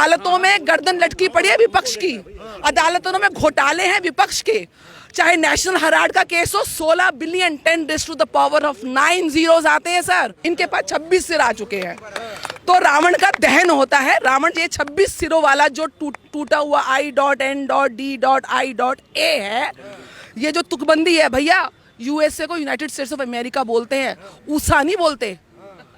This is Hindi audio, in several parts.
अदालतों में गर्दन लटकी पड़ी है विपक्ष की, अदालतों में घोटाले हैं विपक्ष के। चाहे नेशनल हेराल्ड का केस हो, 16 billion 10 raise to the power of 9 zeros आते हैं सर। इनके पास 26 सिर आ चुके हैं। तो रावण का दहन होता है। रावण ये 26 सिरों वाला जो टूटा हुआ I.N.D.I.A है, ये जो तुकबंदी है भैया, यूएसए को यूनाइटेड स्टेट्स ऑफ अमेरिका बोलते हैं, ऊसा नहीं बोलते,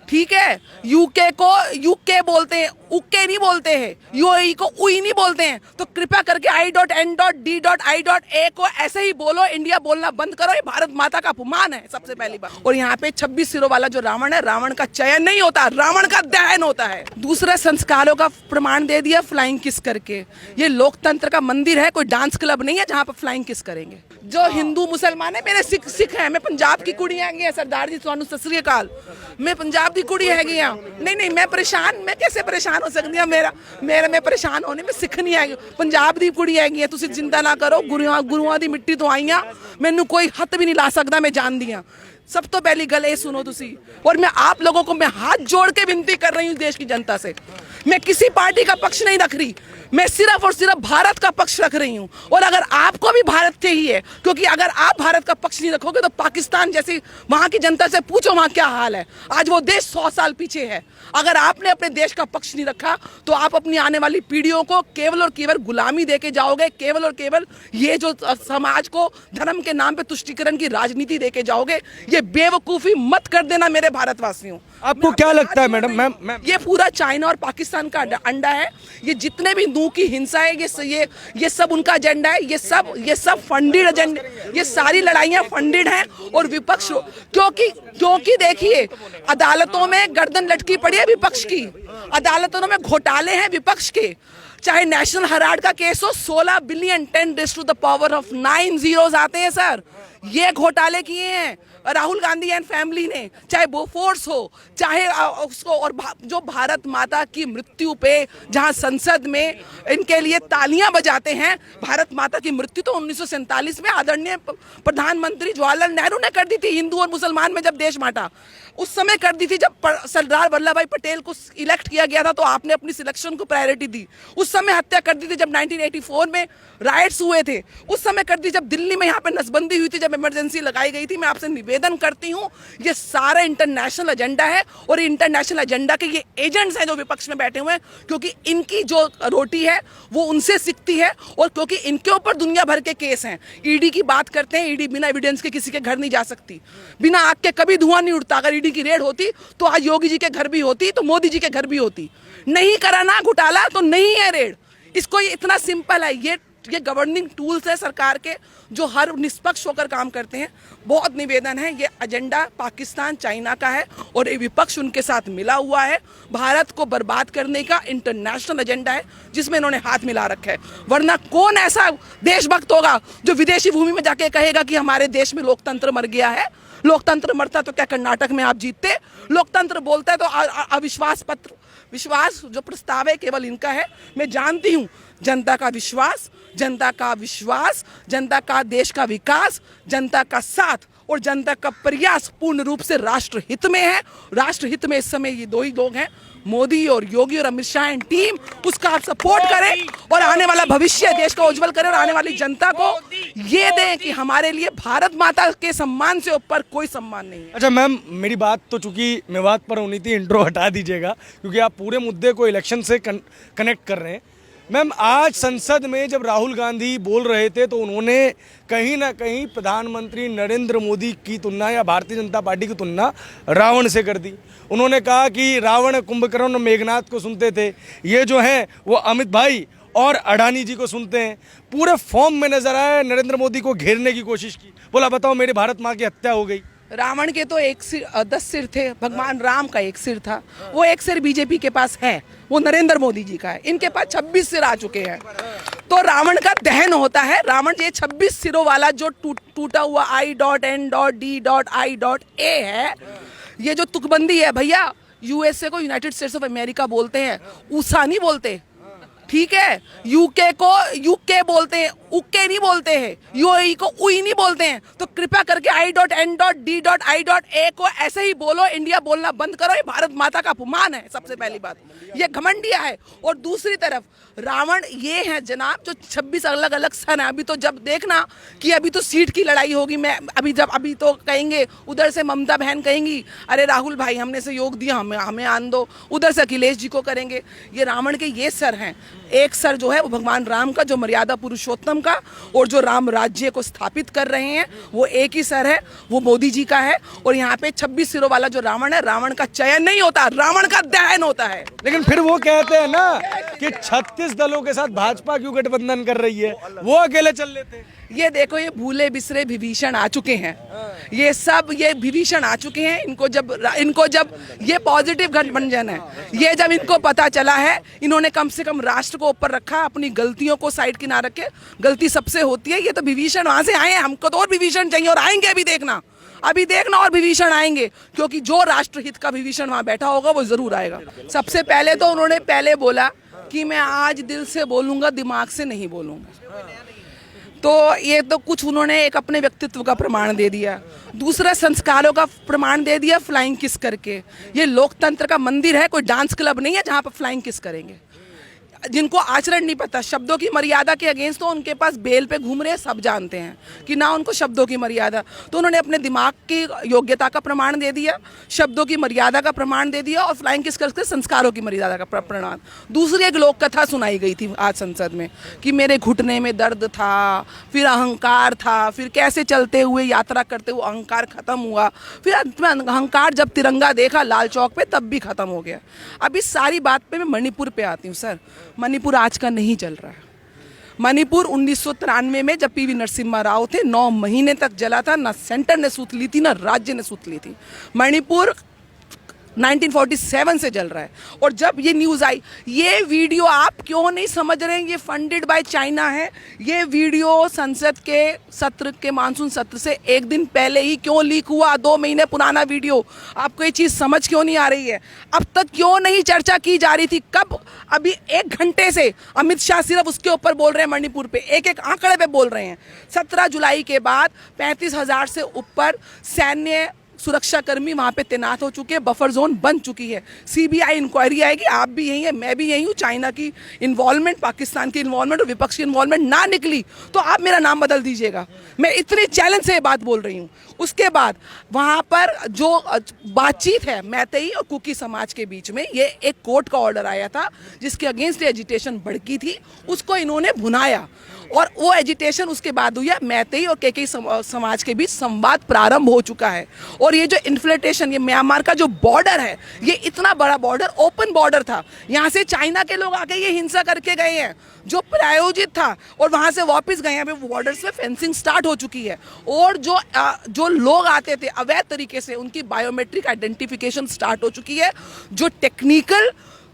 ठीक है। यूके को यूके बोलते हैं, उके नहीं बोलते हैं। यूएई को उई नहीं बोलते हैं। तो कृपया करके I.N.D.I.A को ऐसे ही बोलो, इंडिया बोलना बंद करो। ये भारत माता का अपमान है सबसे पहली बात। और यहाँ पे 26 सिरों वाला जो रावण है, रावण का चयन नहीं होता, रावण का दहन होता है। दूसरे संस्कारों का प्रमाण दे दिया फ्लाइंग किस करके। ये लोकतंत्र का मंदिर है, कोई डांस क्लब नहीं है जहाँ पे फ्लाइंग किस करेंगे। जो हिंदू मुसलमान है, मेरे सिख है, मैं पंजाब की कुड़ी है सरदार जी, तुहानू सत श्री अकाल, मैं पंजाब की कुड़ी है। नहीं, मैं परेशान, मैं कैसे परेशान हो सकती हूँ? मेरा मैं परेशान होने में सिख नहीं है, पंजाब की कुड़ी है। तुसी चिंता ना करो, गुरुआं दी मिट्टी तो आईयां, मैनू कोई हथ भी नहीं ला सकता, मैं जान दियां। सब तो पहली गल ये सुनो तुसी, और मैं आप लोगों को मैं हाथ जोड़ के विनती कर रही हूँ देश की जनता से, मैं किसी पार्टी का पक्ष नहीं रख रही, मैं सिर्फ और सिर्फ भारत का पक्ष रख रही हूँ। और अगर आपको भी भारत चाहिए है, क्योंकि अगर आप भारत का पक्ष नहीं रखोगे तो पाकिस्तान जैसी वहां की जनता से पूछो वहां क्या हाल है। आज वो देश 100 साल पीछे है। अगर आपने अपने देश का पक्ष नहीं रखा तो आप अपनी आने वाली पीढ़ियों को केवल और केवल गुलामी देके जाओगे, केवल और केवल ये जो समाज को धर्म के नाम पे तुष्टीकरण की राजनीति देके जाओगे। ये बेवकूफी मत कर देना मेरे भारतवासियों। आपको क्या लगता है मैडम? मैम ये पूरा चाइना और पाकिस्तान का अंडा है। ये जितने भी नू की हिंसा है, ये सब उनका एजेंडा है। ये सब फंडेड एजेंडा, ये सारी लड़ाइयां फंडेड हैं। और विपक्ष, क्योंकि देखिए अदालतों में गर्दन लटकी पड़ी है विपक्ष की, अदालतों में घोटाले हैं विपक्ष के। चाहे नेशनल हेराल्ड का केस हो, 16 billion 10 raise to the power of 9 zeros आते हैं सर। ये घोटाले किए हैं राहुल गांधी एंड फैमिली ने। चाहे बोफोर्स हो, चाहे उसको, और जो भारत माता की मृत्यु पे जहां संसद में इनके लिए तालियां बजाते हैं। भारत माता की मृत्यु तो 1947 में आदरणीय प्रधानमंत्री जवाहरलाल नेहरू ने कर दी थी, हिंदू और मुसलमान में जब देश बांटा उस समय कर दी थी। जब सरदार वल्लभ भाई पटेल को इलेक्ट किया गया था तो आपने अपनी सिलेक्शन को प्रायोरिटी दी। उस समय हत्या कर दी थी जब 1984 में राइट्स हुए थे, उस समय कर दी जब दिल्ली में यहाँ पे नसबंदी हुई थी, जब इमरजेंसी लगाई गई थी। मैं आपसे निवेदन करती हूँ, ये सारा इंटरनेशनल एजेंडा है और इंटरनेशनल एजेंडा के ये एजेंट्स हैं जो विपक्ष में बैठे हुए हैं, क्योंकि इनकी जो रोटी है वो उनसे सिकती है। और क्योंकि इनके ऊपर दुनिया भर के केस हैं। ईडी की बात करते हैं, ईडी बिना एविडेंस के किसी के घर नहीं जा सकती, बिना आग के कभी धुआं नहीं उड़ता। अगर ईडी की रेड होती तो आज योगी जी के घर भी होती, तो मोदी जी के घर भी होती। नहीं करा ना घोटाला तो नहीं है रेड। इसको ये इतना सिंपल है। ये गवर्निंग टूल्स है सरकार के जो हर निष्पक्ष होकर काम करते हैं। बहुत निवेदन है, ये एजेंडा पाकिस्तान चाइना का है और ये विपक्ष उनके साथ मिला हुआ है। भारत को बर्बाद करने का इंटरनेशनल एजेंडा है जिसमें इन्होंने हाथ मिला रखा है। वरना कौन ऐसा देशभक्त होगा जो विदेशी भूमि में जाके कहेगा कि हमारे देश में लोकतंत्र मर गया है। लोकतंत्र मरता तो क्या कर्नाटक में आप जीतते? लोकतंत्र बोलता है तो अविश्वास पत्र, विश्वास जो प्रस्ताव है केवल इनका है। मैं जानती हूँ जनता का विश्वास, जनता का विश्वास, जनता का देश का विकास, जनता का साथ और जनता का प्रयास पूर्ण रूप से राष्ट्रहित में है। राष्ट्रहित में इस समय ये दो ही लोग हैं, मोदी और योगी और अमित शाह एंड टीम। उसका आप सपोर्ट करें और आने वाला भविष्य देश का उज्जवल करें और आने वाली जनता को ये दें कि हमारे लिए भारत माता के सम्मान से ऊपर कोई सम्मान नहीं है। अच्छा मैम, मेरी बात तो चूंकि मेवात पर होनी थी, इंट्रो हटा दीजिएगा क्योंकि आप पूरे मुद्दे को इलेक्शन से कनेक्ट कर रहे हैं। मैम, आज संसद में जब राहुल गांधी बोल रहे थे तो उन्होंने कहीं ना कहीं प्रधानमंत्री नरेंद्र मोदी की तुलना या भारतीय जनता पार्टी की तुलना रावण से कर दी। उन्होंने कहा कि रावण कुंभकर्ण और मेघनाथ को सुनते थे, ये जो हैं वो अमित भाई और अडानी जी को सुनते हैं। पूरे फॉर्म में नजर आया, नरेंद्र मोदी को घेरने की कोशिश की। बोला बताओ मेरी भारत माँ की हत्या हो गई। रावण के तो 10 सिर थे, भगवान राम का 1 सिर था। वो 1 सिर बीजेपी के पास है, वो नरेंद्र मोदी जी का है। इनके पास 26 सिर आ चुके हैं। तो रावण का दहन होता है। रावण ये 26 सिरों वाला जो टूटा हुआ I.N.D.I.A है, ये जो तुकबंदी है भैया, यूएसए को यूनाइटेड स्टेट्स ऑफ अमेरिका बोलते हैं, ऊसा नहीं बोलते, ठीक है, यूके को यूके बोलते हैं, उके नहीं बोलते हैं, यूएई को उई नहीं बोलते हैं। तो कृपया करके I.N.D.I.A को ऐसे ही बोलो, इंडिया बोलना बंद करो। ये भारत माता का अपमान है, सबसे पहली बात ये घमंडिया है। और दूसरी तरफ रावण ये है जनाब जो 26 अलग अलग सन है। अभी तो जब देखना कि अभी तो सीट की लड़ाई होगी, मैं अभी तो कहेंगे, उधर से ममता बहन कहेंगी अरे राहुल भाई हमने सहयोग दिया, हमें आन दो, उधर से अखिलेश जी को करेंगे। ये रावण के ये सर हैं। एक सर जो है वो भगवान राम का, जो मर्यादा पुरुषोत्तम का, और जो राम राज्य को स्थापित कर रहे हैं वो एक ही सर है, वो मोदी जी का है। और यहाँ पे 26 सिरों वाला जो रावण है, रावण का चयन नहीं होता, रावण का दहन होता है। लेकिन फिर वो कहते हैं ना कि 36 दलों के साथ भाजपा क्यों गठबंधन कर रही है, वो अकेले चल लेते। ये देखो, ये भूले बिसरे विभीषण आ चुके हैं, ये सब ये विभीषण आ चुके हैं। इनको जब ये पॉजिटिव गठबंधन है, ये जब इनको पता चला है, इन्होंने कम से कम राष्ट्र को ऊपर रखा, अपनी गलतियों को साइड किनारे रखे। गलती सबसे होती है, ये तो विभीषण वहां से आए हैं, हमको तो और विभीषण चाहिए, और आएंगे अभी देखना और विभीषण आएंगे, क्योंकि जो राष्ट्रहित का विभीषण वहां बैठा होगा वो जरूर आएगा। सबसे पहले तो उन्होंने पहले बोला कि मैं आज दिल से बोलूंगा, दिमाग से नहीं बोलूंगा। तो ये तो कुछ उन्होंने एक अपने व्यक्तित्व का प्रमाण दे दिया। दूसरा, संस्कारों का प्रमाण दे दिया फ्लाइंग किस करके। ये लोकतंत्र का मंदिर है, कोई डांस क्लब नहीं है जहां पर फ्लाइंग किस करेंगे। जिनको आचरण नहीं पता, शब्दों की मर्यादा के अगेंस्ट तो उनके पास बेल पे घूम रहे हैं, सब जानते हैं कि ना उनको शब्दों की मर्यादा। तो उन्होंने अपने दिमाग की योग्यता का प्रमाण दे दिया, शब्दों की मर्यादा का प्रमाण दे दिया, और फ्लाइंग किस करके संस्कारों की मर्यादा का प्रमाण। दूसरी एक लोक कथा सुनाई गई थी आज संसद में कि मेरे घुटने में दर्द था, फिर अहंकार था, फिर कैसे चलते हुए यात्रा करते हुए अहंकार खत्म हुआ, फिर अंत में अहंकार जब तिरंगा देखा लाल चौक पे तब भी खत्म हो गया। अब इस सारी बात पे मैं मणिपुर पे आती हूँ। सर, मणिपुर आज का नहीं चल रहा है। मणिपुर 1993 में जब पीवी नरसिम्हा राव थे 9 महीने तक जला था, ना सेंटर ने सूत ली थी ना राज्य ने सूत ली थी। मणिपुर 1947 से जल रहा है। और जब ये न्यूज़ आई, ये वीडियो आप क्यों नहीं समझ रहे हैं, ये फंडेड बाय चाइना है। ये वीडियो संसद के सत्र के मानसून सत्र से एक दिन पहले ही क्यों लीक हुआ, 2 महीने पुराना वीडियो। आपको ये चीज़ समझ क्यों नहीं आ रही है? अब तक क्यों नहीं चर्चा की जा रही थी? कब? अभी 1 घंटे से अमित शाह सिर्फ उसके ऊपर बोल रहे हैं, मणिपुर पे एक आंकड़े पे बोल रहे हैं। 17 जुलाई के बाद 35,000 से ऊपर सैन्य सुरक्षाकर्मी वहां पे तैनात हो चुके हैं, बफर जोन बन चुकी है। सीबीआई इंक्वायरी आएगी, आप भी यही है, मैं भी यही हूँ। चाइना की इन्वॉल्वमेंट, पाकिस्तान की इन्वॉल्वमेंट और विपक्ष की इन्वॉल्वमेंट ना निकली तो आप मेरा नाम बदल दीजिएगा। मैं इतने चैलेंज से ये बात बोल रही हूँ। उसके बाद वहाँ पर जो बातचीत है मैतेई और कुकी समाज के बीच में, ये एक कोर्ट का ऑर्डर आया था जिसके अगेंस्ट एजिटेशन भड़की थी, उसको इन्होंने भुनाया, और वो एजिटेशन उसके बाद हुई है। मैतेई और केकेई समाज के बीच संवाद प्रारंभ हो चुका है। और ये जो इन्फ्लेटेशन, ये म्यांमार का जो बॉर्डर है, ये इतना बड़ा बॉर्डर, ओपन बॉर्डर था, यहाँ से चाइना के लोग आके ये हिंसा करके गए हैं जो प्रायोजित था, और वहाँ से वापस गए हैं। अभी बॉर्डर्स पे फेंसिंग स्टार्ट हो चुकी है, और जो लोग आते थे अवैध तरीके से, उनकी बायोमेट्रिक आइडेंटिफिकेशन स्टार्ट हो चुकी है। जो टेक्निकल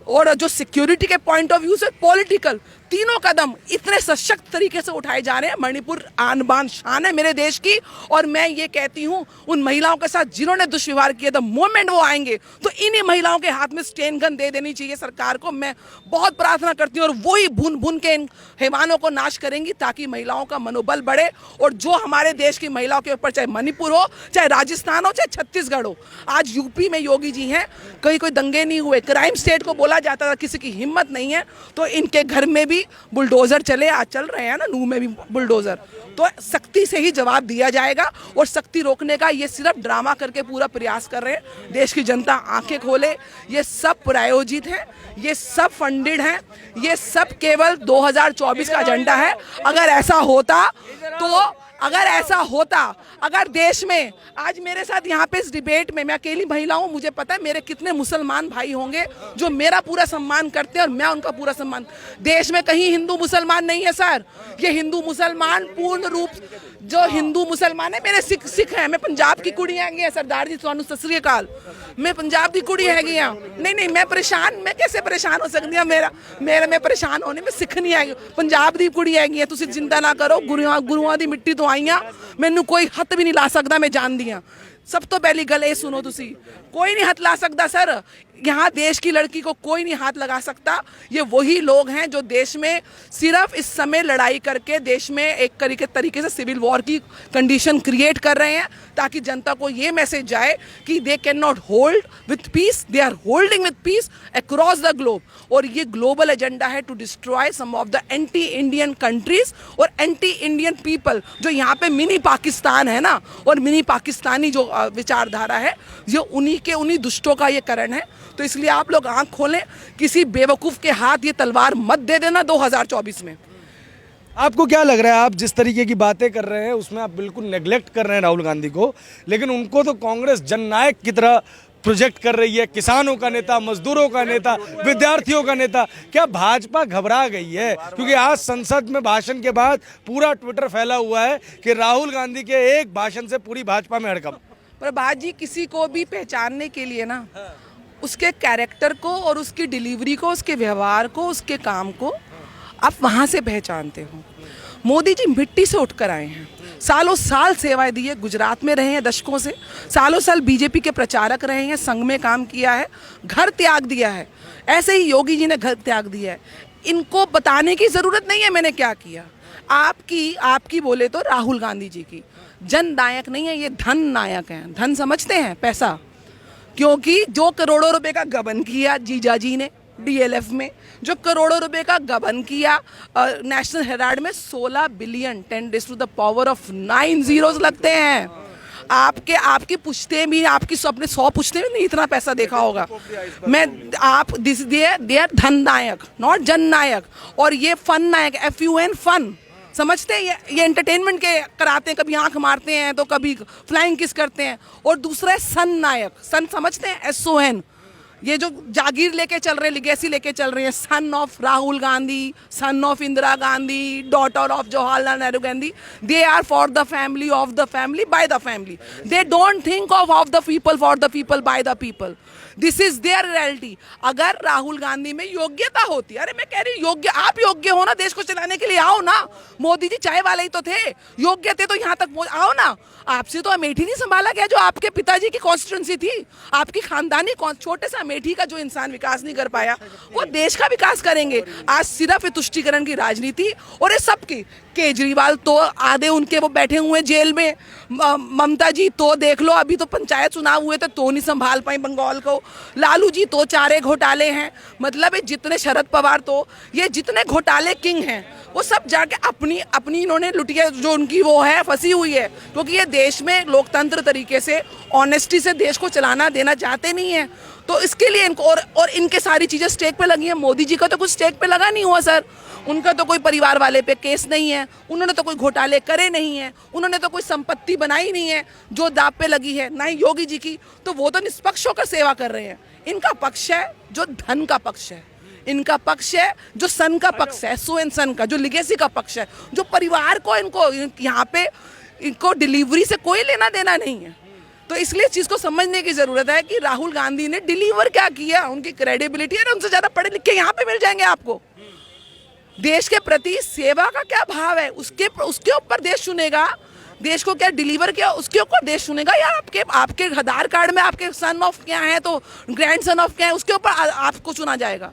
और जो सिक्योरिटी के पॉइंट ऑफ व्यू से पॉलिटिकल, तीनों कदम इतने सशक्त तरीके से उठाए जा रहे हैं। मणिपुर आन बान शान है मेरे देश की, और मैं ये कहती हूँ उन महिलाओं के साथ जिन्होंने दुष्व्यवहार किया, द मोमेंट वो आएंगे तो इन्हीं महिलाओं के हाथ में स्टेन गन दे देनी चाहिए सरकार को। मैं बहुत प्रार्थना करती हूँ, और वही भून भून के इन हैवानों को नाश करेंगी, ताकि महिलाओं का मनोबल बढ़े। और जो हमारे देश की महिलाओं के ऊपर, चाहे मणिपुर हो, चाहे राजस्थान हो, चाहे छत्तीसगढ़ हो, आज यूपी में योगी जी हैं, कहीं कोई दंगे नहीं हुए, क्राइम स्टेट को बोला जाता था, किसी की हिम्मत नहीं है, तो इनके घर में भी बुलडोजर चले, आज चल रहे हैं ना, नूह में भी बुलडोजर। तो सख्ती से ही जवाब दिया जाएगा, और सख्ती रोकने का ये सिर्फ ड्रामा करके पूरा प्रयास कर रहे हैं। देश की जनता आंखें खोले, ये सब प्रायोजित है, ये सब फंडेड है, ये सब केवल 2024 का एजेंडा है। अगर देश में आज मेरे साथ यहाँ पे इस डिबेट में, मैं अकेली महिला हूँ, मुझे पता है मेरे कितने मुसलमान भाई होंगे जो मेरा पूरा सम्मान करते हैं और मैं उनका पूरा सम्मान। देश में कहीं हिंदू मुसलमान नहीं है सर। ये हिंदू मुसलमान पूर्ण रूप, जो हिंदू मुसलमान है, मेरे सिख हैं। मैं पंजाब की कुड़ी हैगी, सरदार जी ਤੁਹਾਨੂੰ ਸਤਿ ਸ੍ਰੀ ਅਕਾਲ। मैं पंजाब की कुड़ी हैगी हाँ। नहीं मैं परेशान, मैं कैसे परेशान हो सकती हूँ? मेरा मैं परेशान होने, मैं सिख नहीं हैगी, पंजाब की कुड़ी हैगी है। तुसी चिंता ना करो, गुरुआं की मिट्टी तो आई हाँ, मैनू कोई हथ भी नहीं ला सकता, मैं जानदी हाँ। सब तो पहली गल ये सुनो, तुसी कोई नहीं हथ ला सकता सर। यहाँ देश की लड़की को कोई नहीं हाथ लगा सकता। ये वही लोग हैं जो देश में सिर्फ इस समय लड़ाई करके देश में एक तरीके से सिविल वॉर की कंडीशन क्रिएट कर रहे हैं, ताकि जनता को ये मैसेज जाए कि they can not hold with peace, they are holding with peace across the globe. और ये ग्लोबल एजेंडा है to destroy some of the anti Indian countries और एंटी इंडियन पीपल, जो यहाँ पे मिनी पाकिस्तान है ना, और मिनी पाकिस्तानी जो विचारधारा है, ये उन्हीं दुष्टों का ये करण है। तो इसलिए आप लोग आंख खोलें, किसी बेवकूफ़ के हाथ ये तलवार मत दे देना 2024 में। आपको क्या लग रहा है, आप जिस तरीके की बातें कर रहे हैं उसमें आप बिल्कुल नेग्लेक्ट कर रहे हैं राहुल गांधी को, लेकिन उनको तो कांग्रेस जननायक की तरह प्रोजेक्ट कर रही है, किसानों का नेता, मजदूरों का नेता, विद्यार्थियों का नेता। क्या भाजपा घबरा गई है? क्योंकि आज संसद में भाषण के बाद पूरा ट्विटर फैला हुआ है कि राहुल गांधी के एक भाषण से पूरी भाजपा में हड़कंप। प्रभात जी, किसी को भी पहचानने के लिए ना उसके कैरेक्टर को और उसकी डिलीवरी को, उसके व्यवहार को, उसके काम को आप वहाँ से पहचानते हो। मोदी जी मिट्टी से उठकर आए हैं, सालों साल सेवाएं दी है, गुजरात में रहे हैं दशकों से, सालों साल बीजेपी के प्रचारक रहे हैं, संघ में काम किया है, घर त्याग दिया है। ऐसे ही योगी जी ने घर त्याग दिया है। इनको बताने की ज़रूरत नहीं है मैंने क्या किया। आपकी बोले तो राहुल गांधी जी की जन नायक नहीं है, ये धन नायक हैं। धन समझते हैं, पैसा, क्योंकि जो करोड़ों रुपए का गबन किया जीजा जी ने डीएलएफ में, जो करोड़ों रुपए का गबन किया नेशनल हेराल्ड में, 16 billion 10 to the power of 9 zeros लगते हैं। आपकी पुश्ते भी, आपकी अपने 100 पुश्ते भी नहीं इतना पैसा देखा होगा। दे आर धन नायक, नॉट जन नायक। और ये फन नायक, FUN फन, समझते हैं? ये एंटरटेनमेंट के कराते हैं, कभी आंख मारते हैं तो कभी फ्लाइंग किस करते हैं। और दूसरा है सन नायक, सन समझते हैं? SON, ये जो जागीर लेके चल रहे हैं, लिगेसी लेके चल रहे हैं, son of Rahul Gandhi, son of Indira Gandhi, daughter of Jawaharlal Nehru Gandhi. They are for the family, of the family, by the family. They don't think of the people, for the people, by the people. This is their reality. अगर राहुल गांधी में योग्यता होती, अरे मैं कह रही योग्य, आप योग्य हो ना देश को चलाने के लिए, आओ ना। मोदी जी चाय वाले ही तो थे, योग्य थे तो यहाँ तक आओ ना। आपसे तो अमेठी नहीं संभाला गया, जो आपके पिताजी की कॉन्स्टिट्यूंसी थी, आपकी खानदानी छोटे से अमेठी का जो इंसान विकास नहीं कर पाया, वो देश का विकास करेंगे। आज सिर्फ तुष्टीकरण की राजनीति, और ये सबकी, केजरीवाल तो आधे उनके वो बैठे हुए जेल में, ममता जी तो देख लो, अभी तो पंचायत चुनाव हुए थे तो नहीं संभाल पाई बंगाल को, लालू जी तो 4 घोटाले हैं। मतलब जितने शरद पवार, तो ये जितने घोटाले किंग हैं, वो सब जाके अपनी इन्होंने लुटिया, जो उनकी वो है फंसी हुई है। क्योंकि ये देश में लोकतंत्र तरीके से, ऑनेस्टी से देश को चलाना देना चाहते नहीं है। तो इसके लिए इनको और इनके सारी चीज़ें स्टेक पे लगी हैं। मोदी जी का तो कुछ स्टेक पे लगा नहीं हुआ सर, उनका तो कोई परिवार वाले पे केस नहीं है, उन्होंने तो कोई घोटाले करे नहीं है, उन्होंने तो कोई संपत्ति बनाई नहीं है जो दाव पे लगी है, ना ही योगी जी की। तो वो तो निष्पक्ष होकर सेवा कर रहे हैं। इनका पक्ष है जो धन का पक्ष है, इनका पक्ष है जो सन का पक्ष है, SON सन का, जो लिगेसी का पक्ष है, जो परिवार को, इनको यहाँ पे इनको डिलीवरी से कोई लेना देना नहीं है। तो इसलिए इस चीज़ को समझने की ज़रूरत है कि राहुल गांधी ने डिलीवर क्या किया, उनकी क्रेडिबिलिटी है, उनसे ज़्यादा पढ़े लिखे यहाँ पे मिल जाएंगे आपको। देश के प्रति सेवा का क्या भाव है, उसके ऊपर देश चुनेगा। देश को क्या डिलीवर किया, उसके ऊपर देश चुनेगा। या आपके आधार कार्ड में आपके सन ऑफ क्या है, तो ग्रैंड सन ऑफ क्या है, उसके ऊपर आपको चुना जाएगा।